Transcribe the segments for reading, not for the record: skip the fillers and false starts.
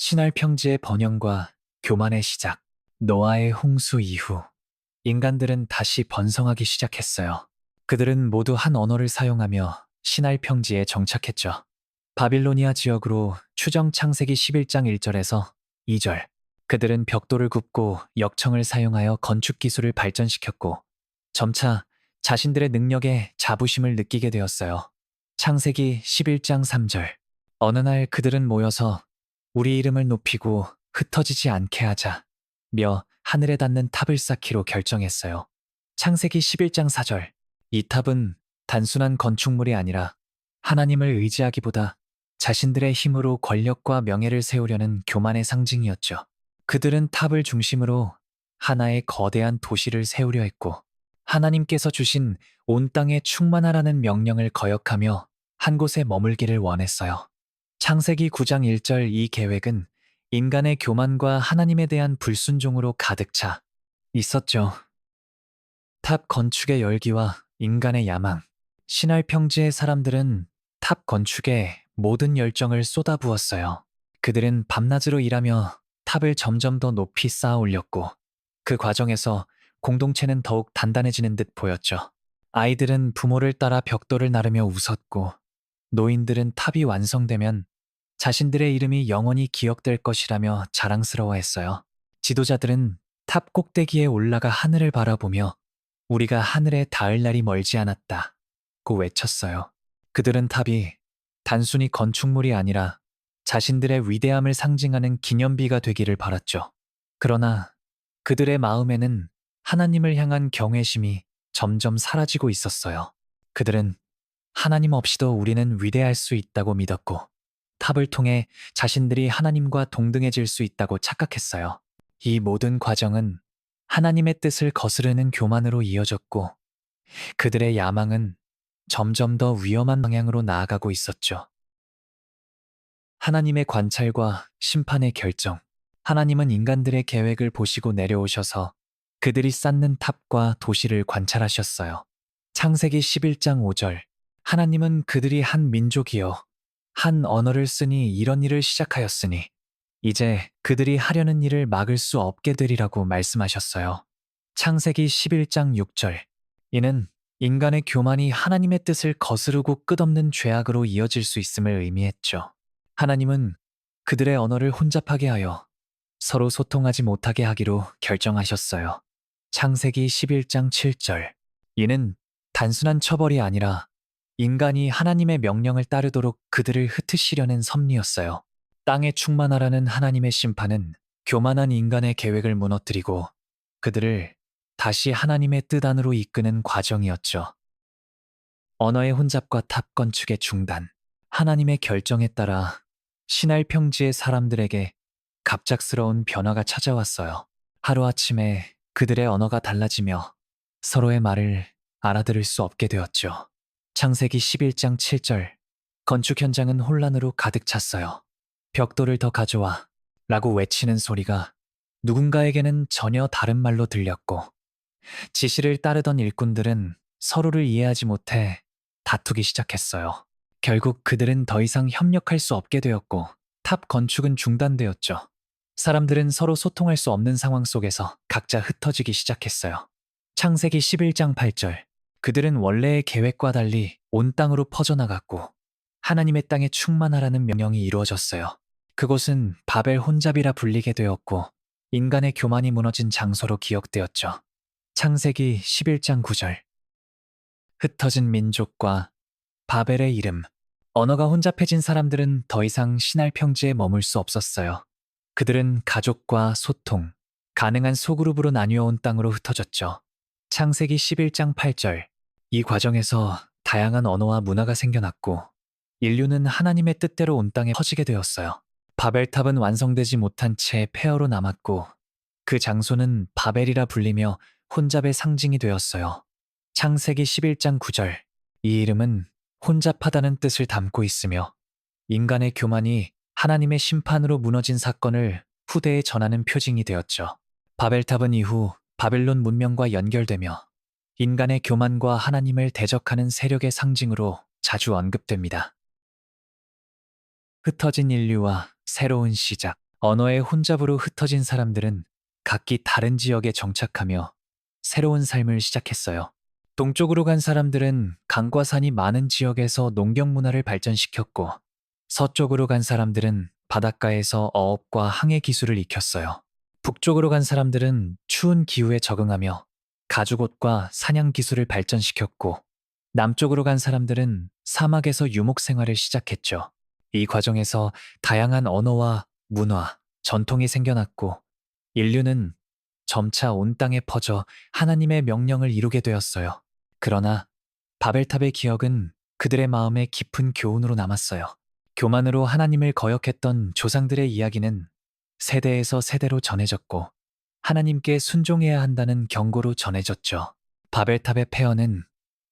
신할 평지의 번영과 교만의 시작, 노아의 홍수 이후 인간들은 다시 번성하기 시작했어요. 그들은 모두 한 언어를 사용하며 신할 평지에 정착했죠. 바빌로니아 지역으로 추정 창세기 11장 1절에서 2절. 그들은 벽돌을 굽고 역청을 사용하여 건축 기술을 발전시켰고 점차 자신들의 능력에 자부심을 느끼게 되었어요. 창세기 11장 3절. 어느 날 그들은 모여서 우리 이름을 높이고 흩어지지 않게 하자 며 하늘에 닿는 탑을 쌓기로 결정했어요. 창세기 11장 4절. 이 탑은 단순한 건축물이 아니라 하나님을 의지하기보다 자신들의 힘으로 권력과 명예를 세우려는 교만의 상징이었죠. 그들은 탑을 중심으로 하나의 거대한 도시를 세우려 했고 하나님께서 주신 온 땅에 충만하라는 명령을 거역하며 한 곳에 머물기를 원했어요. 창세기 9장 1절. 이 계획은 인간의 교만과 하나님에 대한 불순종으로 가득 차 있었죠. 탑 건축의 열기와 인간의 야망. 신할 평지의 사람들은 탑 건축에 모든 열정을 쏟아부었어요. 그들은 밤낮으로 일하며 탑을 점점 더 높이 쌓아 올렸고 그 과정에서 공동체는 더욱 단단해지는 듯 보였죠. 아이들은 부모를 따라 벽돌을 나르며 웃었고 노인들은 탑이 완성되면 자신들의 이름이 영원히 기억될 것이라며 자랑스러워했어요. 지도자들은 탑 꼭대기에 올라가 하늘을 바라보며 우리가 하늘에 닿을 날이 멀지 않았다고 외쳤어요. 그들은 탑이 단순히 건축물이 아니라 자신들의 위대함을 상징하는 기념비가 되기를 바랐죠. 그러나 그들의 마음에는 하나님을 향한 경외심이 점점 사라지고 있었어요. 그들은 하나님 없이도 우리는 위대할 수 있다고 믿었고 탑을 통해 자신들이 하나님과 동등해질 수 있다고 착각했어요. 이 모든 과정은 하나님의 뜻을 거스르는 교만으로 이어졌고 그들의 야망은 점점 더 위험한 방향으로 나아가고 있었죠. 하나님의 관찰과 심판의 결정. 하나님은 인간들의 계획을 보시고 내려오셔서 그들이 쌓는 탑과 도시를 관찰하셨어요. 창세기 11장 5절. 하나님은 그들이 한 민족이여 한 언어를 쓰니 이런 일을 시작하였으니 이제 그들이 하려는 일을 막을 수 없게 되리라고 말씀하셨어요. 창세기 11장 6절. 이는 인간의 교만이 하나님의 뜻을 거스르고 끝없는 죄악으로 이어질 수 있음을 의미했죠. 하나님은 그들의 언어를 혼잡하게 하여 서로 소통하지 못하게 하기로 결정하셨어요. 창세기 11장 7절. 이는 단순한 처벌이 아니라 인간이 하나님의 명령을 따르도록 그들을 흩으시려는 섭리였어요. 땅에 충만하라는 하나님의 심판은 교만한 인간의 계획을 무너뜨리고 그들을 다시 하나님의 뜻 안으로 이끄는 과정이었죠. 언어의 혼잡과 탑 건축의 중단. 하나님의 결정에 따라 신할 평지의 사람들에게 갑작스러운 변화가 찾아왔어요. 하루아침에 그들의 언어가 달라지며 서로의 말을 알아들을 수 없게 되었죠. 창세기 11장 7절. 건축 현장은 혼란으로 가득 찼어요. 벽돌을 더 가져와 라고 외치는 소리가 누군가에게는 전혀 다른 말로 들렸고 지시를 따르던 일꾼들은 서로를 이해하지 못해 다투기 시작했어요. 결국 그들은 더 이상 협력할 수 없게 되었고 탑 건축은 중단되었죠. 사람들은 서로 소통할 수 없는 상황 속에서 각자 흩어지기 시작했어요. 창세기 11장 8절. 그들은 원래의 계획과 달리 온 땅으로 퍼져나갔고 하나님의 땅에 충만하라는 명령이 이루어졌어요. 그곳은 바벨 혼잡이라 불리게 되었고 인간의 교만이 무너진 장소로 기억되었죠. 창세기 11장 9절. 흩어진 민족과 바벨의 이름. 언어가 혼잡해진 사람들은 더 이상 신할 평지에 머물 수 없었어요. 그들은 가족과 소통, 가능한 소그룹으로 나뉘어 온 땅으로 흩어졌죠. 창세기 11장 8절. 이 과정에서 다양한 언어와 문화가 생겨났고 인류는 하나님의 뜻대로 온 땅에 퍼지게 되었어요. 바벨탑은 완성되지 못한 채 폐허로 남았고 그 장소는 바벨이라 불리며 혼잡의 상징이 되었어요. 창세기 11장 9절. 이 이름은 혼잡하다는 뜻을 담고 있으며 인간의 교만이 하나님의 심판으로 무너진 사건을 후대에 전하는 표징이 되었죠. 바벨탑은 이후 바벨론 문명과 연결되며 인간의 교만과 하나님을 대적하는 세력의 상징으로 자주 언급됩니다. 흩어진 인류와 새로운 시작. 언어의 혼잡으로 흩어진 사람들은 각기 다른 지역에 정착하며 새로운 삶을 시작했어요. 동쪽으로 간 사람들은 강과 산이 많은 지역에서 농경 문화를 발전시켰고, 서쪽으로 간 사람들은 바닷가에서 어업과 항해 기술을 익혔어요. 북쪽으로 간 사람들은 추운 기후에 적응하며 가죽옷과 사냥 기술을 발전시켰고, 남쪽으로 간 사람들은 사막에서 유목 생활을 시작했죠. 이 과정에서 다양한 언어와 문화, 전통이 생겨났고, 인류는 점차 온 땅에 퍼져 하나님의 명령을 이루게 되었어요. 그러나 바벨탑의 기억은 그들의 마음에 깊은 교훈으로 남았어요. 교만으로 하나님을 거역했던 조상들의 이야기는 세대에서 세대로 전해졌고, 하나님께 순종해야 한다는 경고로 전해졌죠. 바벨탑의 폐허는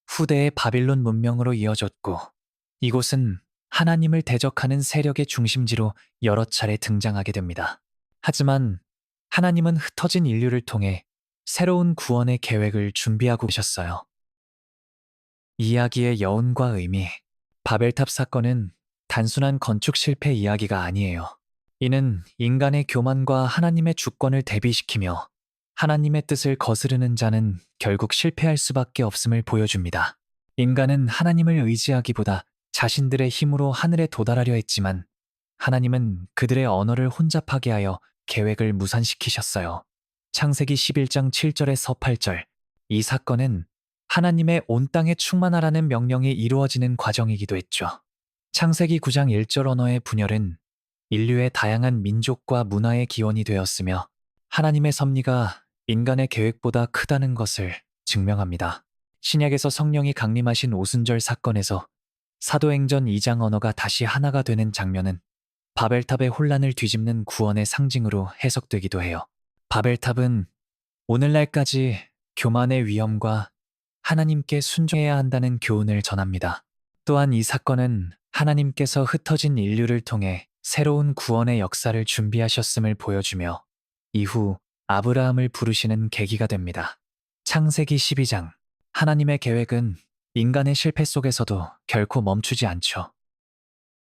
후대의 바빌론 문명으로 이어졌고, 이곳은 하나님을 대적하는 세력의 중심지로 여러 차례 등장하게 됩니다. 하지만 하나님은 흩어진 인류를 통해 새로운 구원의 계획을 준비하고 계셨어요. 이야기의 여운과 의미. 바벨탑 사건은 단순한 건축 실패 이야기가 아니에요. 이는 인간의 교만과 하나님의 주권을 대비시키며 하나님의 뜻을 거스르는 자는 결국 실패할 수밖에 없음을 보여줍니다. 인간은 하나님을 의지하기보다 자신들의 힘으로 하늘에 도달하려 했지만, 하나님은 그들의 언어를 혼잡하게 하여 계획을 무산시키셨어요. 창세기 11장 7절에서 8절. 이 사건은 하나님의 온 땅에 충만하라는 명령이 이루어지는 과정이기도 했죠. 창세기 9장 1절 언어의 분열은 인류의 다양한 민족과 문화의 기원이 되었으며, 하나님의 섭리가 인간의 계획보다 크다는 것을 증명합니다. 신약에서 성령이 강림하신 오순절 사건에서 사도행전 2장 언어가 다시 하나가 되는 장면은 바벨탑의 혼란을 뒤집는 구원의 상징으로 해석되기도 해요. 바벨탑은 오늘날까지 교만의 위험과 하나님께 순종해야 한다는 교훈을 전합니다. 또한 이 사건은 하나님께서 흩어진 인류를 통해 새로운 구원의 역사를 준비하셨음을 보여주며 이후 아브라함을 부르시는 계기가 됩니다. 창세기 12장. 하나님의 계획은 인간의 실패 속에서도 결코 멈추지 않죠.